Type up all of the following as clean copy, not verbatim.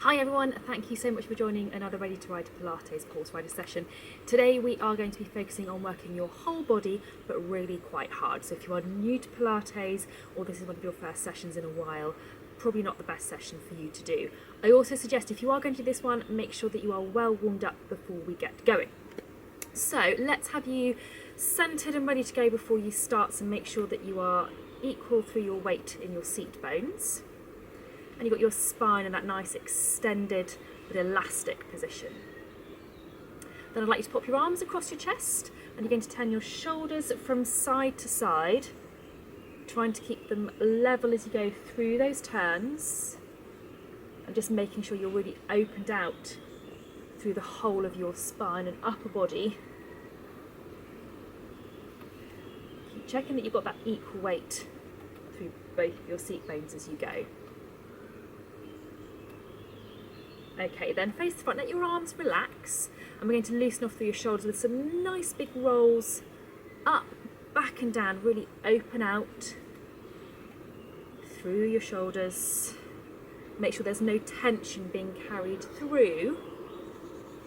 Hi everyone, thank you so much for joining another Ready to Ride Pilates horse rider session. Today we are going to be focusing on working your whole body, but really quite hard. So if you are new to Pilates or this is one of your first sessions in a while, probably not the best session for you to do. I also suggest if you are going to do this one, make sure that you are well warmed up before we get going. So let's have you centered and ready to go before you start, so make sure that you are equal through your weight in your seat bones. And you've got your spine in that nice extended but elastic position. Then I'd like you to pop your arms across your chest, and you're going to turn your shoulders from side to side, trying to keep them level as you go through those turns, and just making sure you're really opened out through the whole of your spine and upper body. Keep checking that you've got that equal weight through both of your seat bones as you go. Okay, then face the front, let your arms relax, and we're going to loosen off through your shoulders with some nice big rolls up, back and down. Really open out through your shoulders. Make sure there's no tension being carried through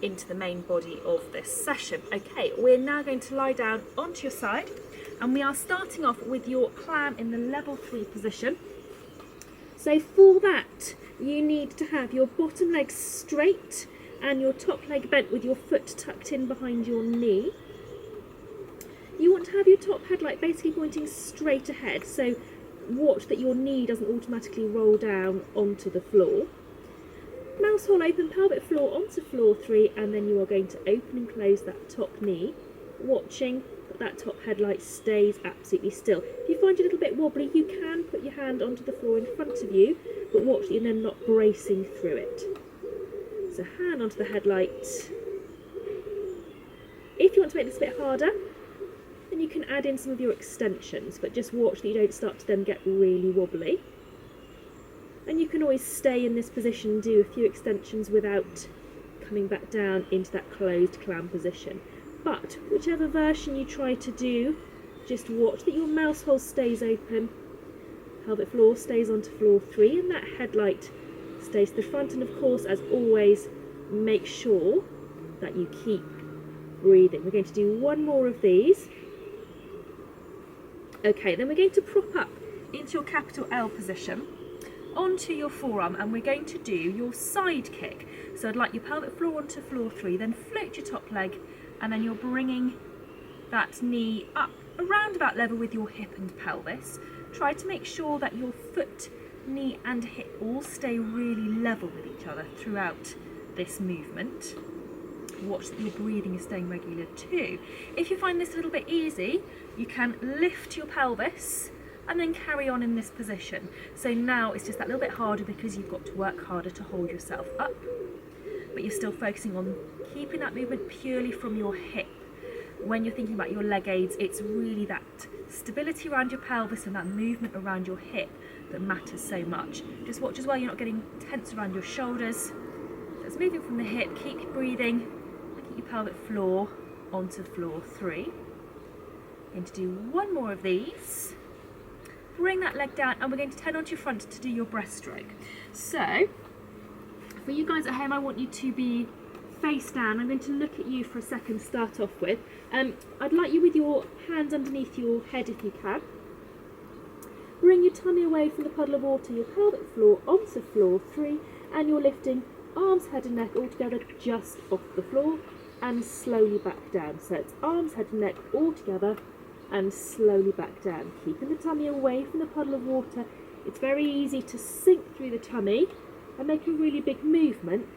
into the main body of this session. Okay, we're now going to lie down onto your side, and we are starting off with your clam in the level 3 position. So for that, you need to have your bottom leg straight and your top leg bent with your foot tucked in behind your knee. You want to have your top headlight basically pointing straight ahead, so watch that your knee doesn't automatically roll down onto the floor. Mouse hole open, pelvic floor onto floor 3, and then you are going to open and close that top knee, watching that top headlight stays absolutely still. If you find it a little bit wobbly, you can put your hand onto the floor in front of you, but watch that you're then not bracing through it. So hand onto the headlight. If you want to make this a bit harder, then you can add in some of your extensions, but just watch that you don't start to then get really wobbly. And you can always stay in this position and do a few extensions without coming back down into that closed clam position. But whichever version you try to do, just watch that your mouse hole stays open, pelvic floor stays onto floor 3, and that headlight stays to the front. And of course, as always, make sure that you keep breathing. We're going to do one more of these. Okay, then we're going to prop up into your capital L position onto your forearm, and we're going to do your side kick. So I'd like your pelvic floor onto floor 3, then float your top leg, and then you're bringing that knee up around about level with your hip and pelvis. Try to make sure that your foot, knee and hip all stay really level with each other throughout this movement. Watch that your breathing is staying regular too. If you find this a little bit easy, you can lift your pelvis and then carry on in this position. So now it's just that little bit harder because you've got to work harder to hold yourself up, but you're still focusing on keeping that movement purely from your hip. When you're thinking about your leg aids, it's really that stability around your pelvis and that movement around your hip that matters so much. Just watch as well you're not getting tense around your shoulders. So it's moving from the hip, keep breathing, and keep your pelvic floor onto floor 3. Going to do one more of these. Bring that leg down, and we're going to turn onto your front to do your breaststroke. So for you guys at home, I want you to be face down. I'm going to look at you for a second to start off with. I'd like you with your hands underneath your head if you can. Bring your tummy away from the puddle of water, your pelvic floor onto floor 3, and you're lifting arms, head and neck all together just off the floor and slowly back down. So it's arms, head and neck all together and slowly back down. Keeping the tummy away from the puddle of water. It's very easy to sink through the tummy and make a really big movement,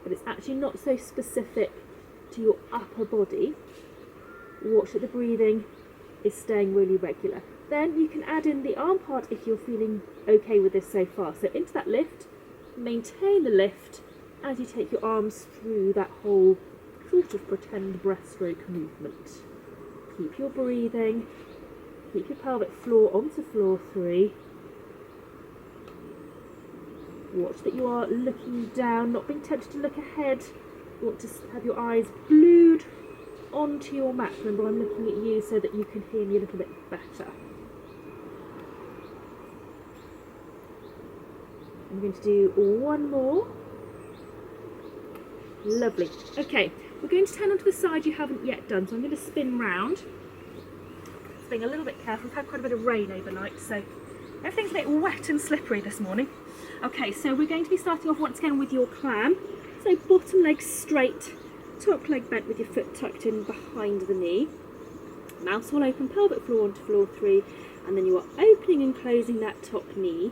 but it's actually not so specific to your upper body. Watch that the breathing is staying really regular. Then you can add in the arm part if you're feeling okay with this so far. So into that lift, maintain the lift as you take your arms through that whole sort of pretend breaststroke movement. Keep your breathing, keep your pelvic floor onto floor 3. Watch that you are looking down, not being tempted to look ahead. You want to have your eyes glued onto your mat. Remember, I'm looking at you so that you can hear me a little bit better. I'm going to do one more. Lovely. Okay, we're going to turn onto the side you haven't yet done, so I'm going to spin round. Being a little bit careful, we've had quite a bit of rain overnight, so everything's a bit wet and slippery this morning. Okay, so we're going to be starting off once again with your clam. So bottom leg straight, top leg bent with your foot tucked in behind the knee. Mouse hole open, pelvic floor onto floor 3, and then you are opening and closing that top knee.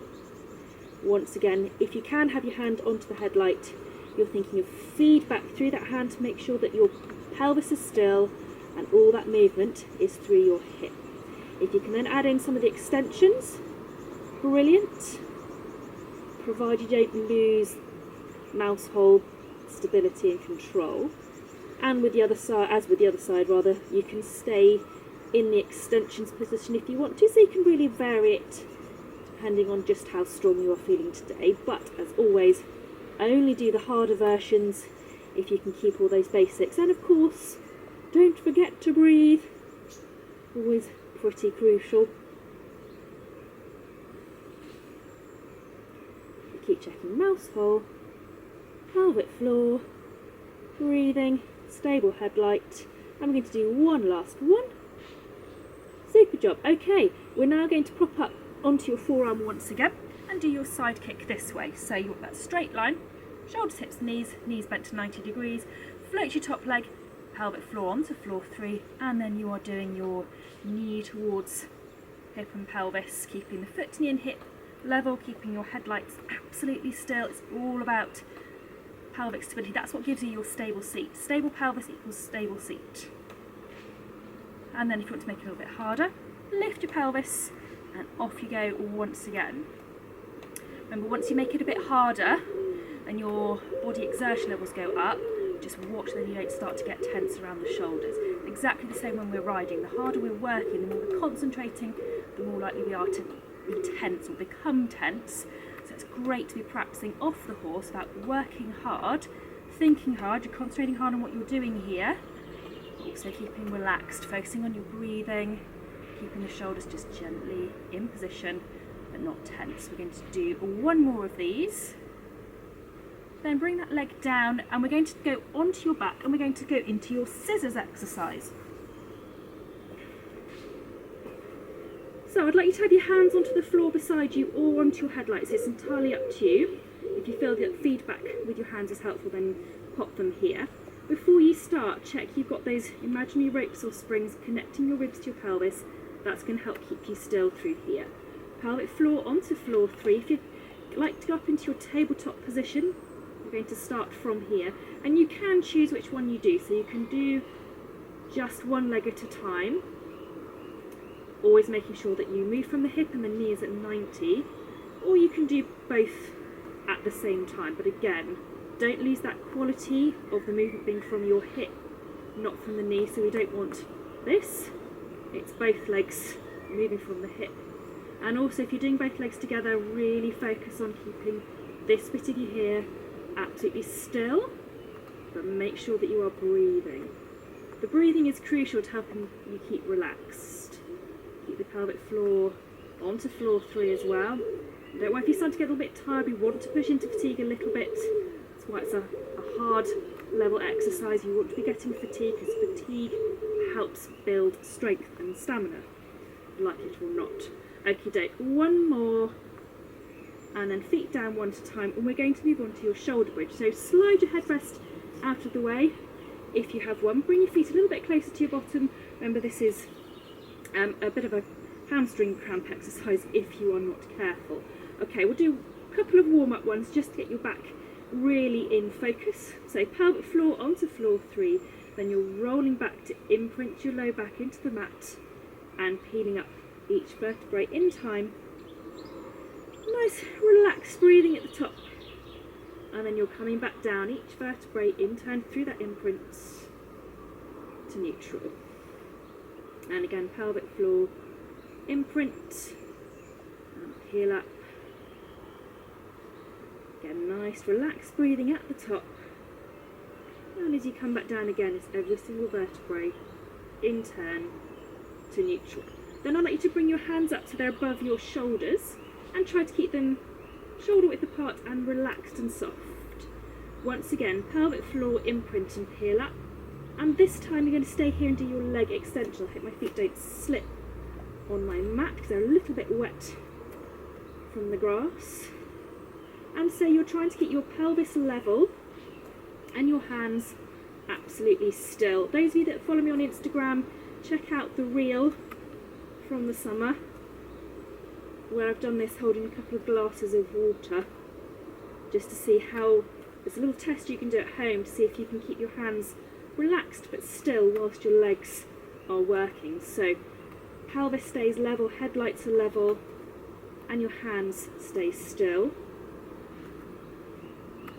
Once again, if you can have your hand onto the headlight, you're thinking of feedback through that hand to make sure that your pelvis is still and all that movement is through your hip. If you can then add in some of the extensions, brilliant, provided you don't lose mouse hole stability and control. And with the other side, you can stay in the extensions position if you want to, so you can really vary it depending on just how strong you are feeling today. But as always, only do the harder versions if you can keep all those basics. And of course, don't forget to breathe, always pretty crucial. Keep checking mouse hole, pelvic floor, breathing, stable headlight. I'm going to do one last one. Super job. Okay, we're now going to prop up onto your forearm once again and do your side kick this way. So you've got that straight line, shoulders, hips, knees bent to 90 degrees, float your top leg, pelvic floor onto floor 3, and then you are doing your knee towards hip and pelvis, keeping the foot, knee and hip level, keeping your headlights absolutely still. It's all about pelvic stability. That's what gives you your stable seat. Stable pelvis equals stable seat. And then if you want to make it a little bit harder, lift your pelvis and off you go once again. Remember, once you make it a bit harder and your body exertion levels go up, just watch that you don't start to get tense around the shoulders. Exactly the same when we're riding. The harder we're working, the more we're concentrating, the more likely we are to be tense or become tense. So it's great to be practicing off the horse about working hard, thinking hard, you're concentrating hard on what you're doing here, but also keeping relaxed, focusing on your breathing, keeping the shoulders just gently in position but not tense. We're going to do one more of these. Then bring that leg down and we're going to go onto your back and we're going to go into your scissors exercise. So I'd like you to have your hands onto the floor beside you or onto your headlights. It's entirely up to you. If you feel that feedback with your hands is helpful, then pop them here. Before you start, check you've got those imaginary ropes or springs connecting your ribs to your pelvis. That's going to help keep you still through here. Pelvic floor onto floor 3. If you'd like to go up into your tabletop position, we're going to start from here, and you can choose which one you do, so you can do just one leg at a time, always making sure that you move from the hip and the knee is at 90, or you can do both at the same time. But again, don't lose that quality of the movement being from your hip, not from the knee. So we don't want this, it's both legs moving from the hip. And also, if you're doing both legs together, really focus on keeping this bit of your hair absolutely still, but make sure that you are breathing. The breathing is crucial to helping you keep relaxed. Keep the pelvic floor onto floor 3 as well. Don't worry if you start to get a little bit tired. We want to push into fatigue a little bit. That's why it's a hard level exercise. You want to be getting fatigue, because fatigue helps build strength and stamina, like it or not. Okie doke, one more, and then feet down one at a time, and we're going to move on to your shoulder bridge. So slide your headrest out of the way if you have one. Bring your feet a little bit closer to your bottom. Remember, this is a bit of a hamstring cramp exercise if you are not careful. Okay, we'll do a couple of warm-up ones just to get your back really in focus. So pelvic floor onto floor 3, then you're rolling back to imprint your low back into the mat and peeling up each vertebrae in time. Nice relaxed breathing at the top, and then you're coming back down each vertebrae in turn through that imprint to neutral. And again, pelvic floor, imprint, and peel up. Again, nice relaxed breathing at the top, and as you come back down again, it's every single vertebrae in turn to neutral. Then I'd like you to bring your hands up so they're above your shoulders and try to keep them shoulder width apart and relaxed and soft. Once again, pelvic floor imprint and peel up. And this time you're going to stay here and do your leg extension. I hope my feet don't slip on my mat because they're a little bit wet from the grass. And so you're trying to keep your pelvis level and your hands absolutely still. Those of you that follow me on Instagram, check out the reel from the summer where I've done this holding a couple of glasses of water, just to see how, it's a little test you can do at home to see if you can keep your hands relaxed but still whilst your legs are working. So pelvis stays level, headlights are level, and your hands stay still.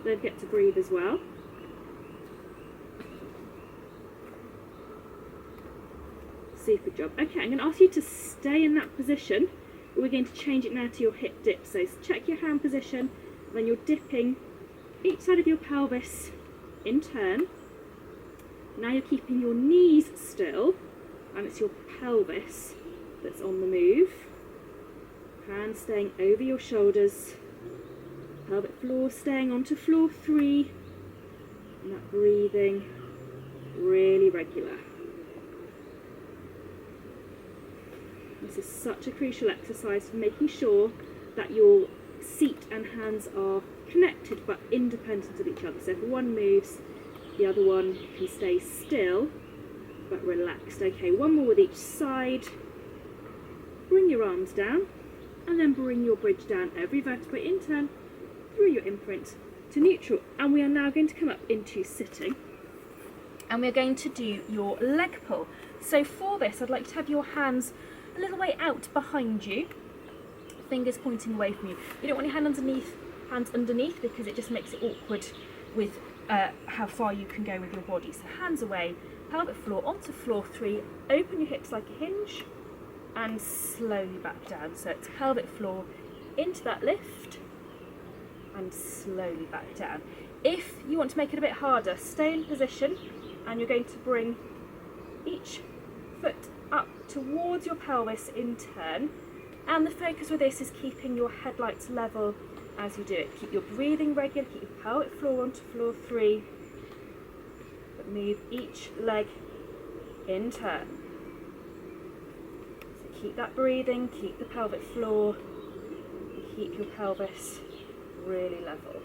Don't forget to breathe as well. Super job. Okay, I'm going to ask you to stay in that position. We're going to change it now to your hip dip. So check your hand position, then you're dipping each side of your pelvis in turn. Now you're keeping your knees still, and it's your pelvis that's on the move. Hands staying over your shoulders. Pelvic floor staying onto floor 3. And that breathing really regular. This is such a crucial exercise for making sure that your seat and hands are connected but independent of each other. So if one moves, the other one can stay still but relaxed. Okay, one more with each side. Bring your arms down and then bring your bridge down every vertebrae in turn through your imprint to neutral. And we are now going to come up into sitting, and we're going to do your leg pull. So for this, I'd like to have your hands a little way out behind you, fingers pointing away from you. You don't want your hands underneath because it just makes it awkward with how far you can go with your body. So hands away, pelvic floor onto floor 3, open your hips like a hinge and slowly back down. So it's pelvic floor into that lift and slowly back down. If you want to make it a bit harder, stay in position and you're going to bring each foot up towards your pelvis in turn, and the focus with this is keeping your headlights level as you do it. Keep your breathing regular, keep your pelvic floor onto floor 3, but move each leg in turn. So keep that breathing, keep the pelvic floor, and keep your pelvis really level.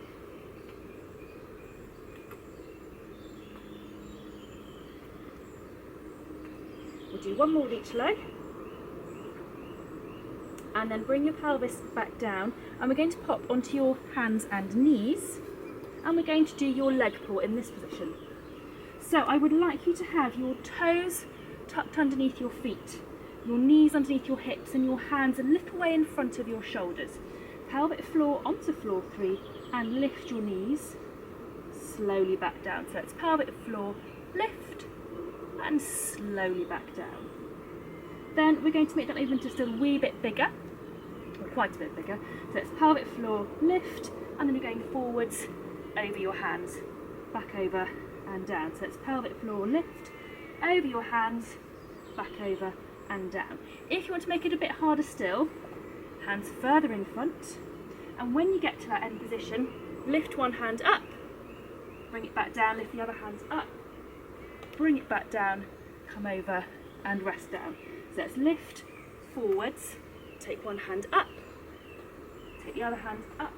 We'll do one more with each leg, and then bring your pelvis back down, and we're going to pop onto your hands and knees, and we're going to do your leg pull in this position. So I would like you to have your toes tucked underneath your feet, your knees underneath your hips, and your hands a little way in front of your shoulders. Pelvic floor onto floor 3, and lift your knees slowly back down. So it's pelvic floor, lift, and slowly back down. Then we're going to make that movement just a wee bit bigger, or quite a bit bigger. So it's pelvic floor, lift, and then we're going forwards over your hands, back over and down. So it's pelvic floor, lift, over your hands, back over and down. If you want to make it a bit harder still, hands further in front, and when you get to that end position, lift one hand up, bring it back down, lift the other hand up, bring it back down, come over and rest down. So let's lift forwards, take one hand up, take the other hand up,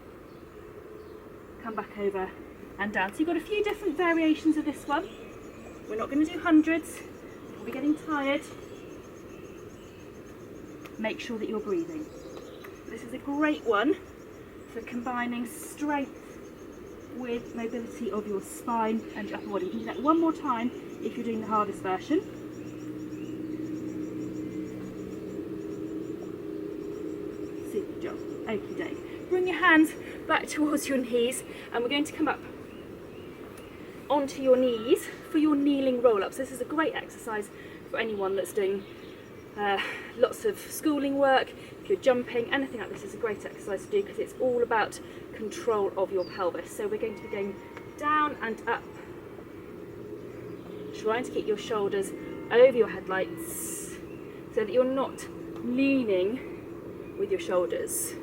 come back over and down. So you've got a few different variations of this one. We're not going to do hundreds, we're getting tired. Make sure that you're breathing. This is a great one for combining strength with mobility of your spine and your upper body. You can do that one more time if you're doing the hardest version. Super job. Okie doke. Bring your hands back towards your knees, and we're going to come up onto your knees for your kneeling roll-ups. This is a great exercise for anyone that's doing lots of schooling work. If you're jumping, anything like this is a great exercise to do because it's all about control of your pelvis. So we're going to be going down and up, trying to keep your shoulders over your headlights so that you're not leaning with your shoulders.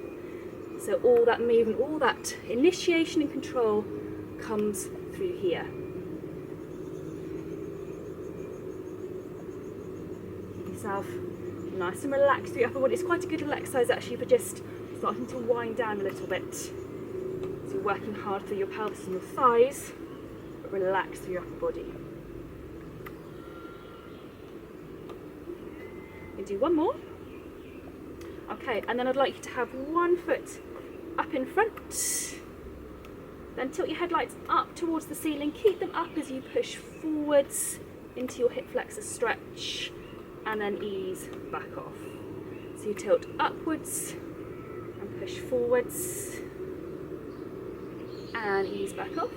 So all that movement, all that initiation and control comes through here. Keep yourself nice and relaxed through your upper body. It's quite a good little exercise actually for just starting to wind down a little bit. So you're working hard through your pelvis and your thighs, but relax through your upper body. You do one more. Okay, and then I'd like you to have one foot up in front. Then tilt your headlights up towards the ceiling. Keep them up as you push forwards into your hip flexor stretch, and then ease back off. So you tilt upwards and push forwards and ease back off.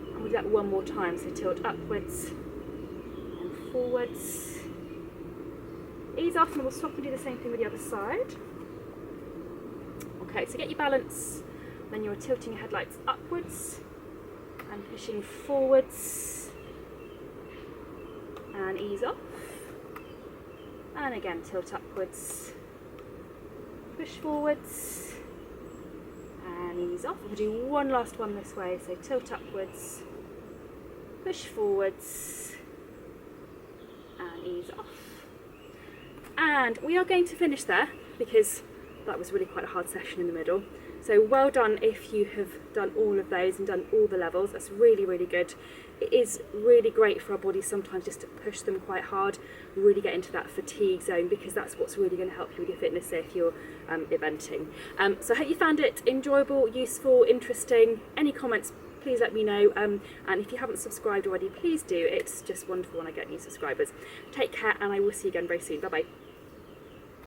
And we'll do that one more time. So tilt upwards and forwards. Ease off, and we'll swap and do the same thing with the other side. Okay, so get your balance. Then you're tilting your headlights upwards and pushing forwards and ease off. And again, tilt upwards, push forwards and ease off. We'll do one last one this way. So tilt upwards, push forwards and ease off. And we are going to finish there because that was really quite a hard session in the middle. So well done if you have done all of those and done all the levels. That's really, really good. It is really great for our bodies sometimes just to push them quite hard, really get into that fatigue zone, because that's what's really going to help you with your fitness if you're eventing. So I hope you found it enjoyable, useful, interesting. Any comments, please let me know. And if you haven't subscribed already, please do. It's just wonderful when I get new subscribers. Take care, and I will see you again very soon. Bye bye.